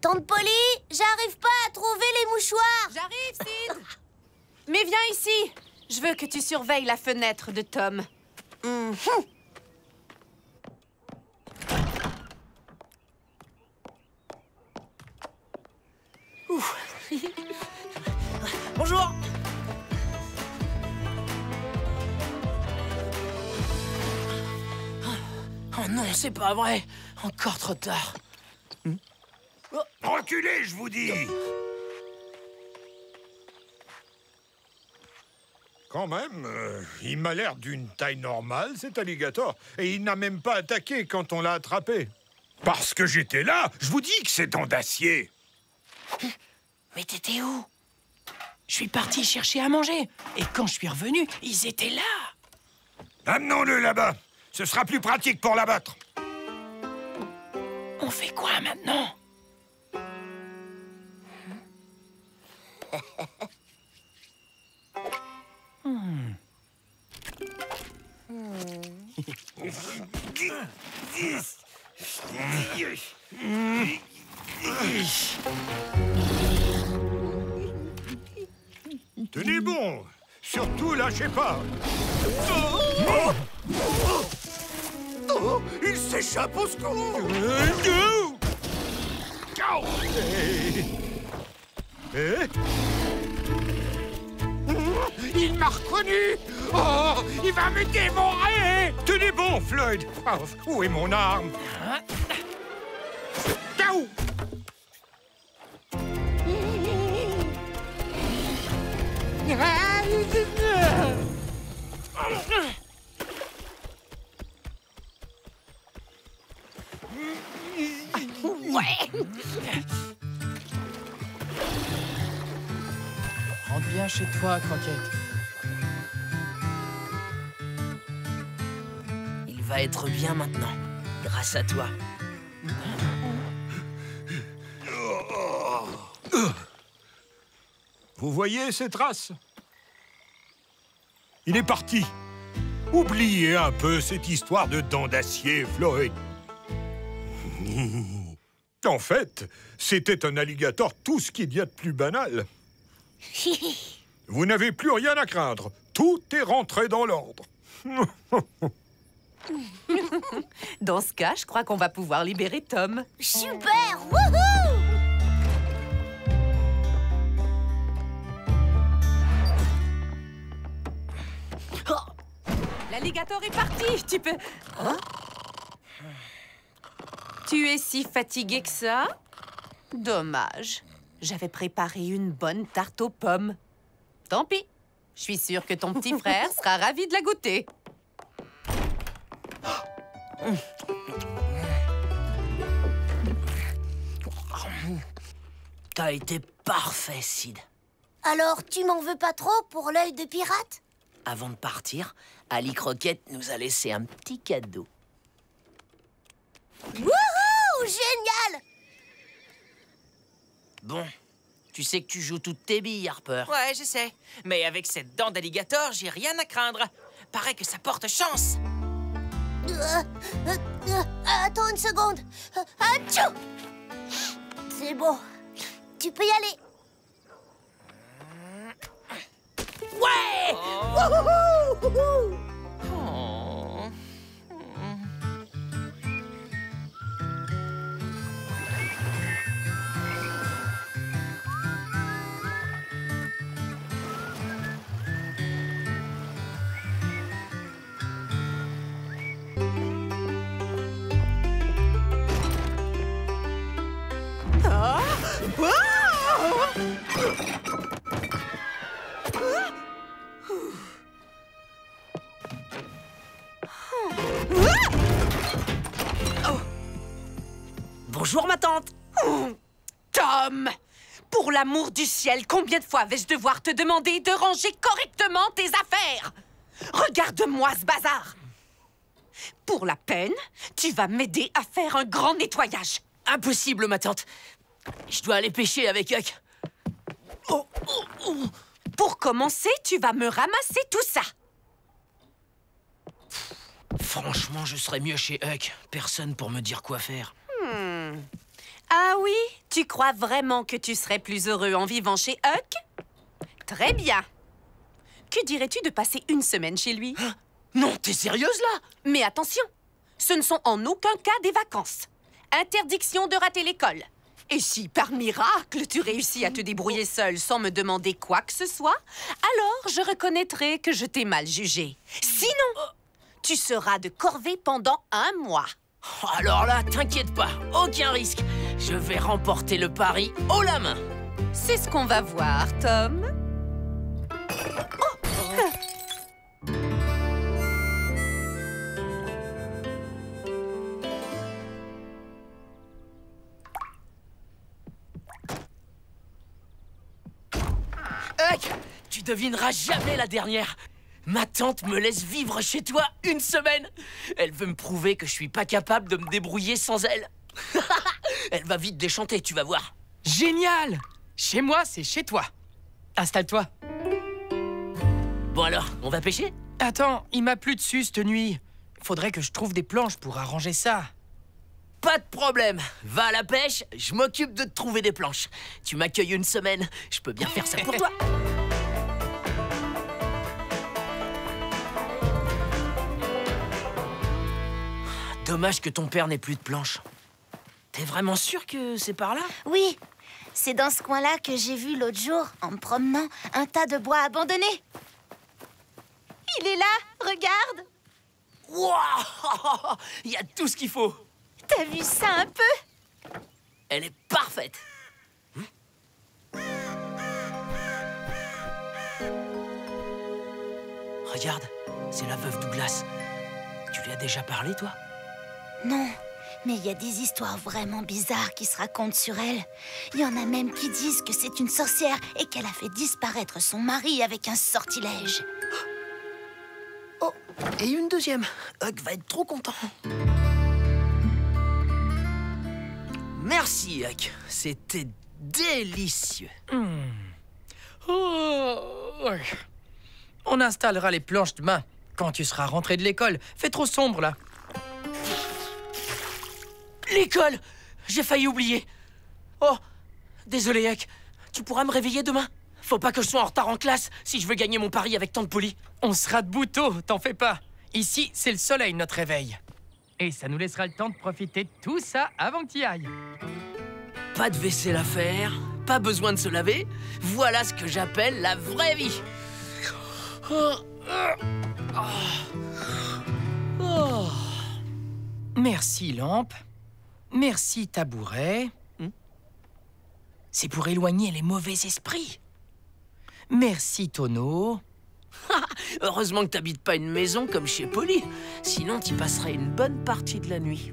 Tante Polly, j'arrive pas à trouver les mouchoirs. J'arrive, Sid. Mais viens ici. Je veux que tu surveilles la fenêtre de Tom. Bonjour. Oh non, c'est pas vrai. Encore trop tard. Reculez, je vous dis! Quand même, il m'a l'air d'une taille normale, cet alligator. Et il n'a même pas attaqué quand on l'a attrapé. Parce que j'étais là, je vous dis que c'est dents d'acier. Mais t'étais où? Je suis parti chercher à manger. Et quand je suis revenu, ils étaient là. Amenons-le là-bas. Ce sera plus pratique pour l'abattre. On fait quoi maintenant? Tenez bon. Surtout, lâchez pas. Oh, il s'échappe au secours. Il m'a reconnu. Oh, il va me dévorer. Tenez bon, Floyd. Où est mon arme? Taou. Rentre bien chez toi, Croquette. Il va être bien maintenant, grâce à toi. Vous voyez ces traces? Il est parti. Oubliez un peu cette histoire de dents d'acier, Floyd. En fait, c'était un alligator tout ce qu'il y a de plus banal. Vous n'avez plus rien à craindre. Tout est rentré dans l'ordre. Dans ce cas, je crois qu'on va pouvoir libérer Tom. Super! Wouhou! L'alligator est parti. Tu peux... Hein? Tu es si fatigué que ça? Dommage. J'avais préparé une bonne tarte aux pommes. Tant pis. Je suis sûre que ton petit frère sera ravi de la goûter. T'as été parfait, Sid. Alors, tu m'en veux pas trop pour l'œil de pirate? Avant de partir, Ali Croquette nous a laissé un petit cadeau. Wouhou! Génial! Bon, tu sais que tu joues toutes tes billes, Harper. Ouais, je sais. Mais avec cette dent d'alligator, j'ai rien à craindre. Paraît que ça porte chance. Attends une seconde. Atchou! C'est bon. Tu peux y aller. Ouais! Wouhou! Oh. Ah! Bonjour, ma tante. Tom! Pour l'amour du ciel, combien de fois vais-je devoir te demander de ranger correctement tes affaires? Regarde-moi ce bazar! Pour la peine, tu vas m'aider à faire un grand nettoyage. Impossible, ma tante. Je dois aller pêcher avec Huck. Pour commencer, tu vas me ramasser tout ça. Franchement, je serais mieux chez Huck. Personne pour me dire quoi faire. Ah oui? Tu crois vraiment que tu serais plus heureux en vivant chez Huck? Très bien. Que dirais-tu de passer une semaine chez lui? Hein? Non, t'es sérieuse, là? Mais attention, ce ne sont en aucun cas des vacances. Interdiction de rater l'école. Et si, par miracle, tu réussis à te débrouiller seule sans me demander quoi que ce soit, alors je reconnaîtrai que je t'ai mal jugé. Sinon, tu seras de corvée pendant 1 mois. Alors là, t'inquiète pas, aucun risque. Je vais remporter le pari haut la main. C'est ce qu'on va voir, Tom. Huck, tu devineras jamais la dernière. Ma tante me laisse vivre chez toi 1 semaine. Elle veut me prouver que je suis pas capable de me débrouiller sans elle. Elle va vite déchanter, tu vas voir. Génial! Chez moi, c'est chez toi. Installe-toi. Bon alors, on va pêcher? Attends, il m'a plu dessus cette nuit. Faudrait que je trouve des planches pour arranger ça. Pas de problème. Va à la pêche, je m'occupe de te trouver des planches. Tu m'accueilles 1 semaine, je peux bien faire ça pour toi. Dommage que ton père n'ait plus de planches. T'es vraiment sûr que c'est par là? Oui, c'est dans ce coin-là que j'ai vu l'autre jour, en me promenant, un tas de bois abandonné. Il est là, regarde. Waouh! Il y a tout ce qu'il faut. T'as vu ça un peu? Elle est parfaite. Regarde, c'est la veuve Douglas. Tu lui as déjà parlé, toi? Non, mais il y a des histoires vraiment bizarres qui se racontent sur elle. Il y en a même qui disent que c'est une sorcière et qu'elle a fait disparaître son mari avec un sortilège. Oh, et une deuxième. Huck va être trop content. Merci, Huck. C'était délicieux. Oh. On installera les planches demain, quand tu seras rentré de l'école. Fait trop sombre, là. L'école! J'ai failli oublier. Oh, désolé, Huck. Tu pourras me réveiller demain? Faut pas que je sois en retard en classe si je veux gagner mon pari avec Tante Polly. On sera debout tôt, t'en fais pas. Ici, c'est le soleil, notre réveil. Et ça nous laissera le temps de profiter de tout ça avant que t'y ailles. Pas de vaisselle à faire, pas besoin de se laver. Voilà ce que j'appelle la vraie vie. Merci, lampe. Merci, tabouret. C'est pour éloigner les mauvais esprits. Merci, tonneau. Heureusement que t'habites pas une maison comme chez Polly. Sinon, t'y passerais une bonne partie de la nuit.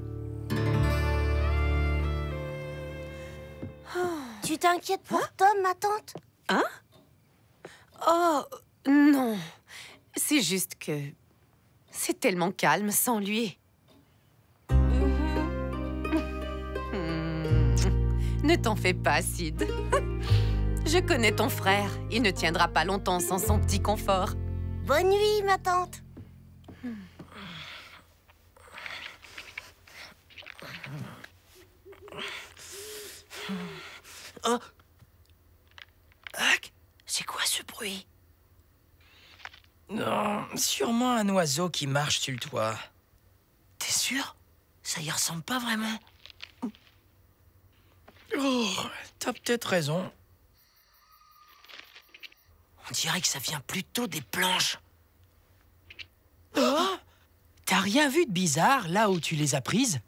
Tu t'inquiètes pour Tom, ma tante? Hein? Oh, non. C'est juste que... c'est tellement calme sans lui. Ne t'en fais pas, Sid. Je connais ton frère. Il ne tiendra pas longtemps sans son petit confort. Bonne nuit, ma tante. Oh. Huck, c'est quoi ce bruit? Non, sûrement un oiseau qui marche sur le toit. T'es sûr? Ça y ressemble pas vraiment. Oh, t'as peut-être raison. On dirait que ça vient plutôt des planches. Oh! T'as rien vu de bizarre là où tu les as prises?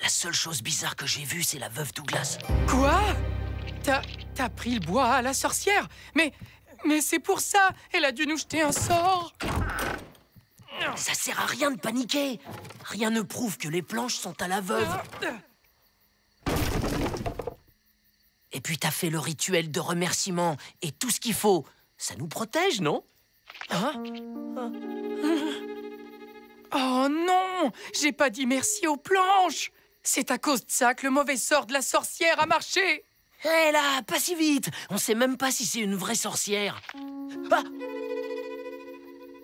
La seule chose bizarre que j'ai vue, c'est la veuve Douglas. Quoi? T'as pris le bois à la sorcière? Mais c'est pour ça! Elle a dû nous jeter un sort! Ça sert à rien de paniquer. Rien ne prouve que les planches sont à la veuve. Et puis t'as fait le rituel de remerciement et tout ce qu'il faut. Ça nous protège, non? Hein? Oh non! J'ai pas dit merci aux planches! C'est à cause de ça que le mauvais sort de la sorcière a marché! Hé là, pas si vite! On sait même pas si c'est une vraie sorcière. Ah!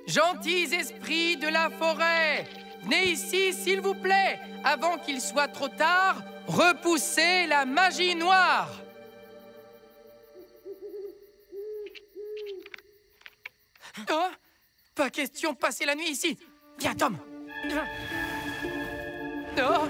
Gentils esprits de la forêt, venez ici, s'il vous plaît, avant qu'il soit trop tard, repoussez la magie noire! Oh, pas question de passer la nuit ici. Viens, Tom. Oh, oh.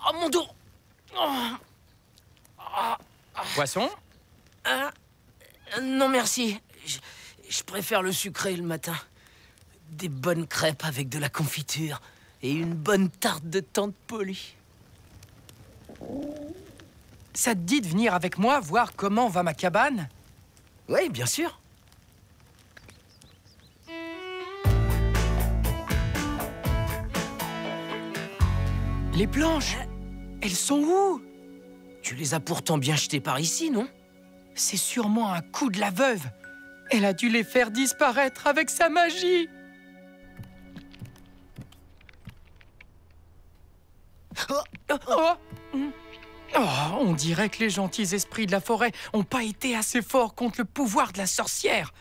Oh, mon dos. Poisson? Non, merci. Je préfère le sucré le matin. Des bonnes crêpes avec de la confiture et une bonne tarte de Tante Polly. Ça te dit de venir avec moi voir comment va ma cabane? Oui, bien sûr. Les planches, elles sont où? Tu les as pourtant bien jetées par ici, non? C'est sûrement un coup de la veuve. Elle a dû les faire disparaître avec sa magie. Oh, on dirait que les gentils esprits de la forêt n'ont pas été assez forts contre le pouvoir de la sorcière.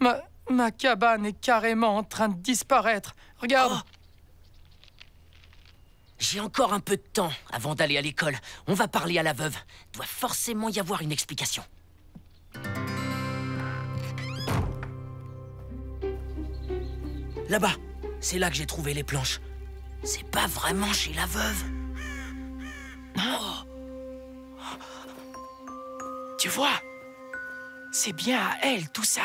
Ma cabane est carrément en train de disparaître. Regarde. Oh. J'ai encore un peu de temps avant d'aller à l'école. On va parler à la veuve. Il doit forcément y avoir une explication. Là-bas, c'est là que j'ai trouvé les planches. C'est pas vraiment chez la veuve. Oh. Tu vois, c'est bien à elle tout ça.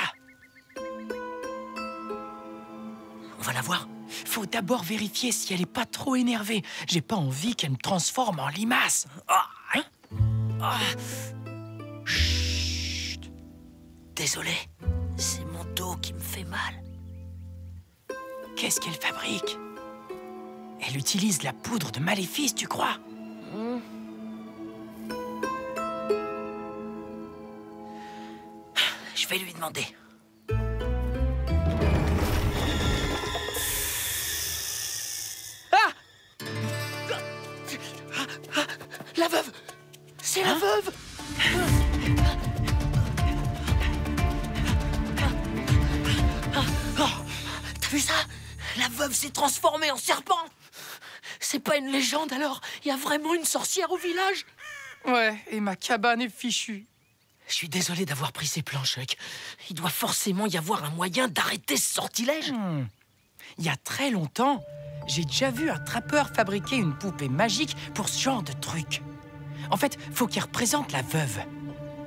On va la voir. Faut d'abord vérifier si elle est pas trop énervée. J'ai pas envie qu'elle me transforme en limace. Oh, hein? Oh. Chut. Désolé, c'est mon dos qui me fait mal. Qu'est-ce qu'elle fabrique? Elle utilise la poudre de maléfice, tu crois? Je vais lui demander. La veuve! C'est la veuve! T'as vu ça? La veuve s'est transformée en serpent! C'est pas une légende alors? Il y a vraiment une sorcière au village? Ouais, et ma cabane est fichue. Je suis désolé d'avoir pris ces plans, Chuck. Il doit forcément y avoir un moyen d'arrêter ce sortilège. Il y a très longtemps, j'ai déjà vu un trappeur fabriquer une poupée magique pour ce genre de truc. En fait, faut qu'elle représente la veuve.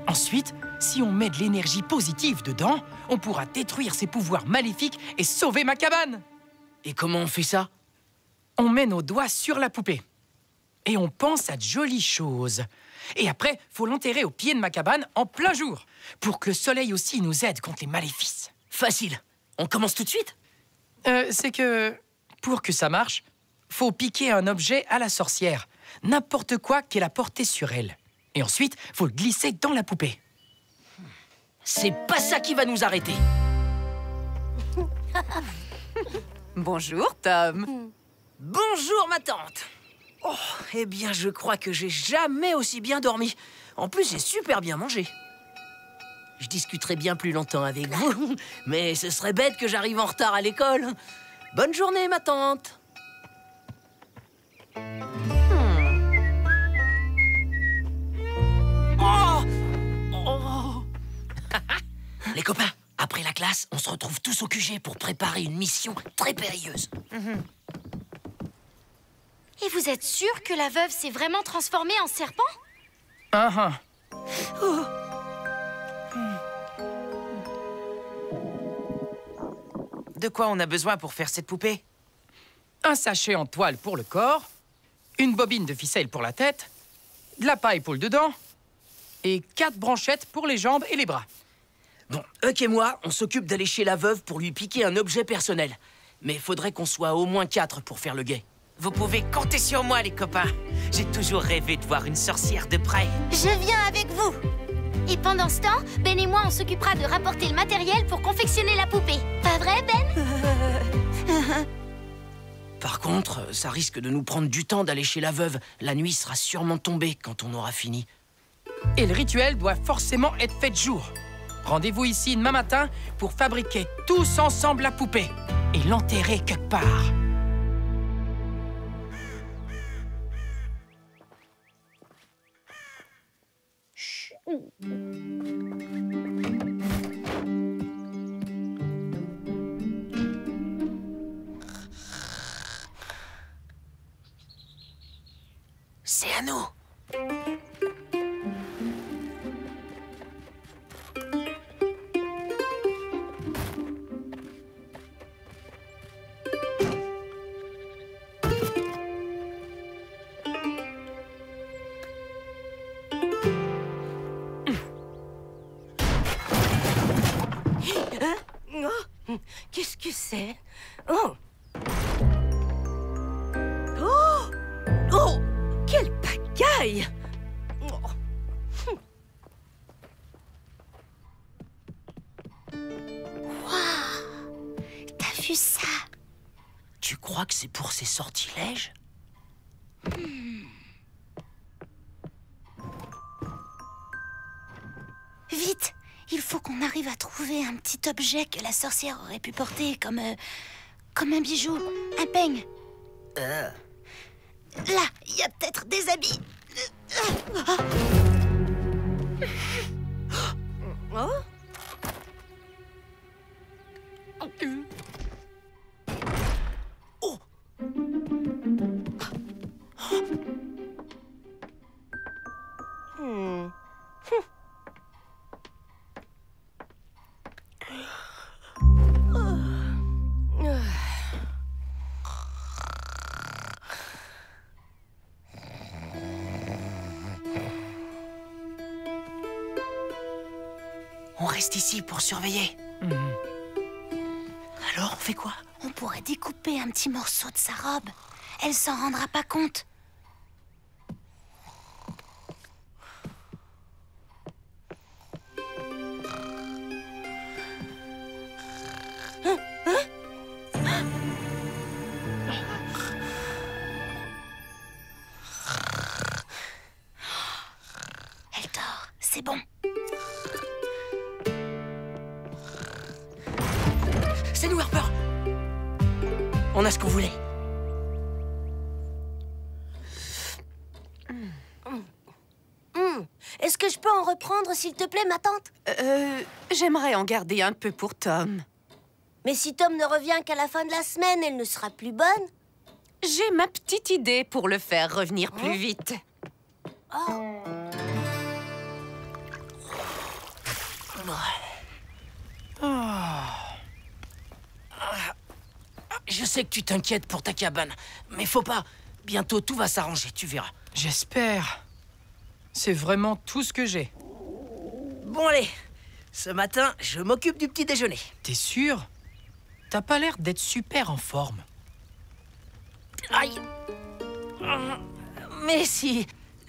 Ensuite, si on met de l'énergie positive dedans, on pourra détruire ses pouvoirs maléfiques et sauver ma cabane. Et comment on fait ça? On met nos doigts sur la poupée. Et on pense à de jolies choses. Et après, faut l'enterrer au pied de ma cabane en plein jour, pour que le soleil aussi nous aide contre les maléfices. Facile. On commence tout de suite? C'est que, pour que ça marche, faut piquer un objet à la sorcière. N'importe quoi qu'elle a porté sur elle. Et ensuite, faut le glisser dans la poupée. C'est pas ça qui va nous arrêter. Bonjour, Tom. Bonjour, ma tante. Oh, eh bien, je crois que j'ai jamais aussi bien dormi. En plus, j'ai super bien mangé. Je discuterai bien plus longtemps avec vous, mais ce serait bête que j'arrive en retard à l'école. Bonne journée, ma tante. Oh! Oh! Les copains, après la classe, on se retrouve tous au QG pour préparer une mission très périlleuse. Et vous êtes sûr que la veuve s'est vraiment transformée en serpent? Oh. De quoi on a besoin pour faire cette poupée? Un sachet en toile pour le corps, une bobine de ficelle pour la tête, de la paille pour le dedans, et 4 branchettes pour les jambes et les bras. Bon, Huck et moi, on s'occupe d'aller chez la veuve pour lui piquer un objet personnel. Mais faudrait qu'on soit au moins 4 pour faire le guet. Vous pouvez compter sur moi, les copains. J'ai toujours rêvé de voir une sorcière de près. Je viens avec vous. Et pendant ce temps, Ben et moi, on s'occupera de rapporter le matériel pour confectionner la poupée. Pas vrai, Ben? Par contre, ça risque de nous prendre du temps d'aller chez la veuve. La nuit sera sûrement tombée quand on aura fini. Et le rituel doit forcément être fait de jour. Rendez-vous ici demain matin pour fabriquer tous ensemble la poupée et l'enterrer quelque part. C'est à nous. Qu'est-ce que c'est? Oh! Oh! Oh! Quelle pagaille! Oh. Waouh! T'as vu ça? Tu crois que c'est pour ces sortilèges? Vite! Il faut qu'on arrive à trouver un petit objet que la sorcière aurait pu porter, comme un bijou, un peigne. Là, il y a peut-être des habits. Oh? On reste ici pour surveiller. Alors, on fait quoi? On pourrait découper un petit morceau de sa robe. Elle s'en rendra pas compte. c'est bon. C'est nous, Harper. On a ce qu'on voulait. Est-ce que je peux en reprendre, s'il te plaît, ma tante? J'aimerais en garder un peu pour Tom. Mais si Tom ne revient qu'à la fin de la semaine, elle ne sera plus bonne. J'ai ma petite idée pour le faire revenir plus vite. Je sais que tu t'inquiètes pour ta cabane, mais faut pas. Bientôt, tout va s'arranger, tu verras. J'espère. C'est vraiment tout ce que j'ai. Bon, allez. Ce matin, je m'occupe du petit déjeuner. T'es sûr? T'as pas l'air d'être super en forme. Aïe. Mais si.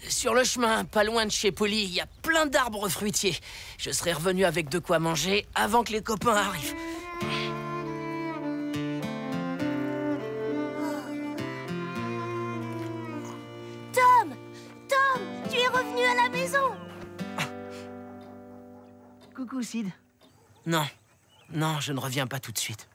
Sur le chemin, pas loin de chez Polly, il y a plein d'arbres fruitiers. Je serai revenu avec de quoi manger avant que les copains arrivent. Tom, tu es revenu à la maison. Coucou, Sid. Non, je ne reviens pas tout de suite.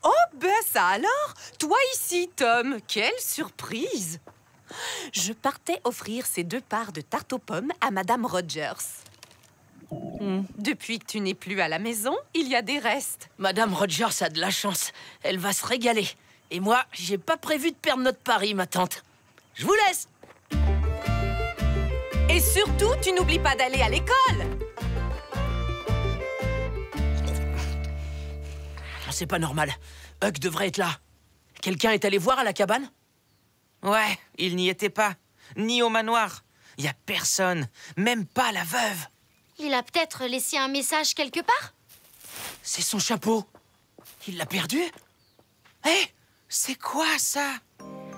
Oh, ben ça alors! Toi ici, Tom! Quelle surprise! Je partais offrir ces 2 parts de tarte aux pommes à Madame Rogers. Depuis que tu n'es plus à la maison, il y a des restes. Madame Rogers a de la chance. Elle va se régaler. Et moi, j'ai pas prévu de perdre notre pari, ma tante. Je vous laisse! Et surtout, tu n'oublies pas d'aller à l'école! C'est pas normal. Huck devrait être là. Quelqu'un est allé voir à la cabane? Ouais, il n'y était pas. Ni au manoir. Il y a personne. Même pas la veuve. Il a peut-être laissé un message quelque part? C'est son chapeau. Il l'a perdu? Hé, c'est quoi ça?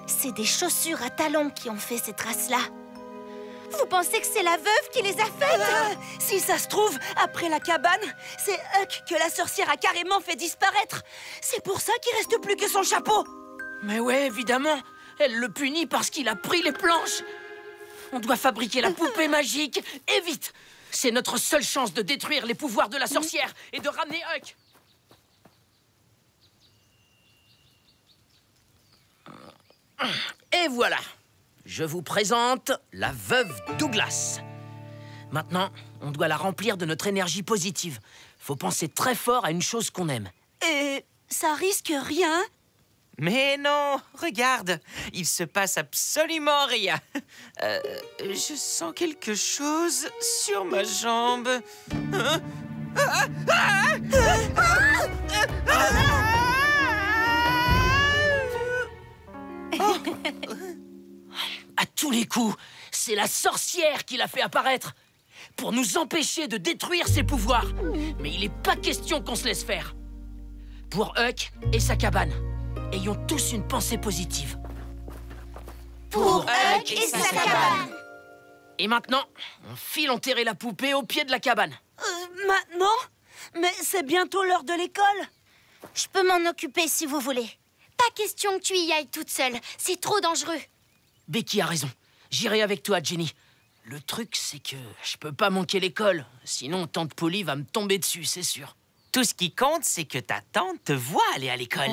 C'est des chaussures à talons qui ont fait ces traces-là. Vous pensez que c'est la veuve qui les a faites? Si ça se trouve, après la cabane, c'est Huck que la sorcière a carrément fait disparaître. C'est pour ça qu'il reste plus que son chapeau. Mais ouais, évidemment. Elle le punit parce qu'il a pris les planches. On doit fabriquer la poupée magique, et vite. C'est notre seule chance de détruire les pouvoirs de la sorcière et de ramener Huck. Et voilà. Je vous présente la veuve Douglas. Maintenant, on doit la remplir de notre énergie positive. Faut penser très fort à une chose qu'on aime. Et ça risque rien? Mais non, regarde, il se passe absolument rien. Je sens quelque chose sur ma jambe. À tous les coups, c'est la sorcière qui l'a fait apparaître pour nous empêcher de détruire ses pouvoirs. Mais il n'est pas question qu'on se laisse faire. Pour Huck et sa cabane, ayons tous une pensée positive. Pour Huck et sa cabane. Et maintenant, on file enterrer la poupée au pied de la cabane. Maintenant? Mais c'est bientôt l'heure de l'école. Je peux m'en occuper si vous voulez. Pas question que tu y ailles toute seule. C'est trop dangereux. Becky a raison. J'irai avec toi, Jenny. Le truc, c'est que je peux pas manquer l'école. Sinon, tante Polly va me tomber dessus, c'est sûr. Tout ce qui compte, c'est que ta tante te voit aller à l'école.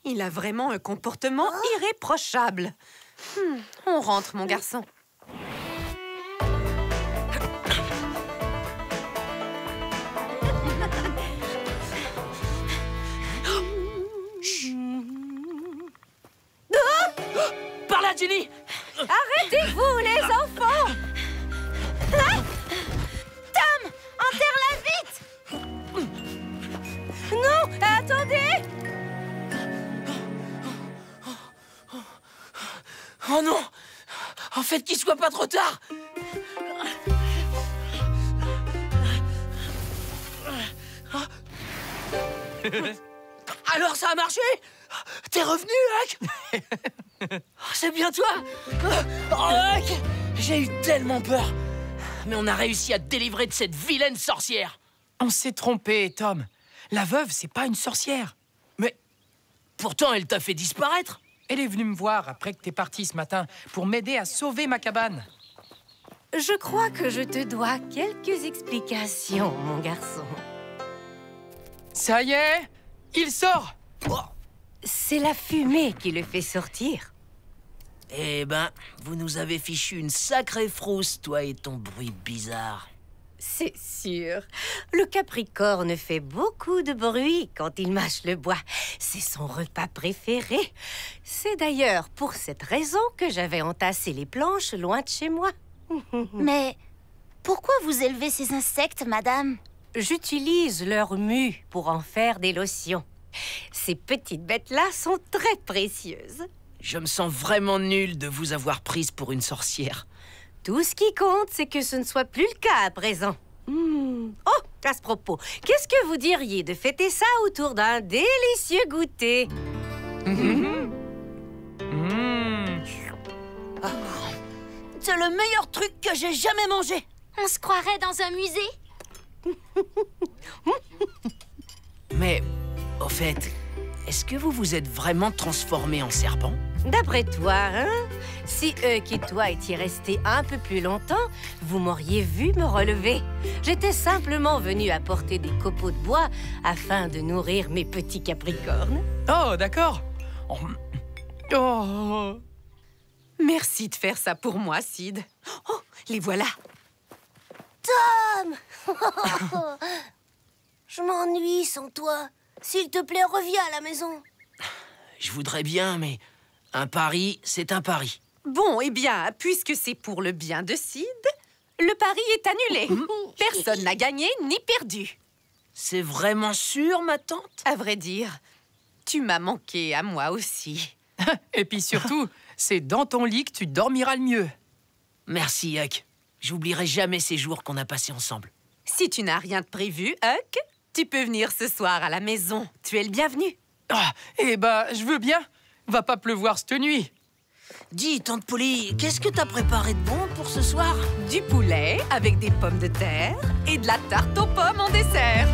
Il a vraiment un comportement irréprochable. On rentre, mon garçon. Par là, Jenny! Arrêtez-vous, les enfants! Tom, enterre-la vite! Non, attendez! Oh non! En fait, qu'il soit pas trop tard! Alors, ça a marché? T'es revenu, Huck? C'est bien toi? Oh, Huck! J'ai eu tellement peur! Mais on a réussi à te délivrer de cette vilaine sorcière! On s'est trompé, Tom. La veuve, c'est pas une sorcière. Mais pourtant, elle t'a fait disparaître. Elle est venue me voir après que t'es parti ce matin pour m'aider à sauver ma cabane. Je crois que je te dois quelques explications, mon garçon. Ça y est, il sort. C'est la fumée qui le fait sortir. Eh ben, vous nous avez fichu une sacrée frousse, toi et ton bruit bizarre. C'est sûr. Le Capricorne fait beaucoup de bruit quand il mâche le bois. C'est son repas préféré. C'est d'ailleurs pour cette raison que j'avais entassé les planches loin de chez moi. Mais pourquoi vous élevez ces insectes, madame? J'utilise leur mue pour en faire des lotions. Ces petites bêtes-là sont très précieuses. Je me sens vraiment nul de vous avoir prise pour une sorcière. Tout ce qui compte, c'est que ce ne soit plus le cas à présent. Oh, à ce propos, qu'est-ce que vous diriez de fêter ça autour d'un délicieux goûter? C'est le meilleur truc que j'ai jamais mangé. On se croirait dans un musée. Mais, au fait, est-ce que vous vous êtes vraiment transformé en serpent? D'après toi, hein? Si Huck et toi étiez restés un peu plus longtemps, vous m'auriez vu me relever. J'étais simplement venue apporter des copeaux de bois afin de nourrir mes petits capricornes. Oh, d'accord. Oh. Merci de faire ça pour moi, Sid. Oh, les voilà. Tom! Je m'ennuie sans toi. S'il te plaît, reviens à la maison. Je voudrais bien, mais un pari, c'est un pari. Bon, eh bien, puisque c'est pour le bien de Sid, le pari est annulé. Personne n'a gagné ni perdu. C'est vraiment sûr, ma tante? À vrai dire, tu m'as manqué à moi aussi. Et puis surtout, c'est dans ton lit que tu dormiras le mieux. Merci, Huck. J'oublierai jamais ces jours qu'on a passés ensemble. Si tu n'as rien de prévu, Huck, tu peux venir ce soir à la maison. Tu es le bienvenu. Ah, eh ben, je veux bien. Va pas pleuvoir cette nuit. Dis, tante Polly, qu'est-ce que t'as préparé de bon pour ce soir? Du poulet avec des pommes de terre et de la tarte aux pommes en dessert.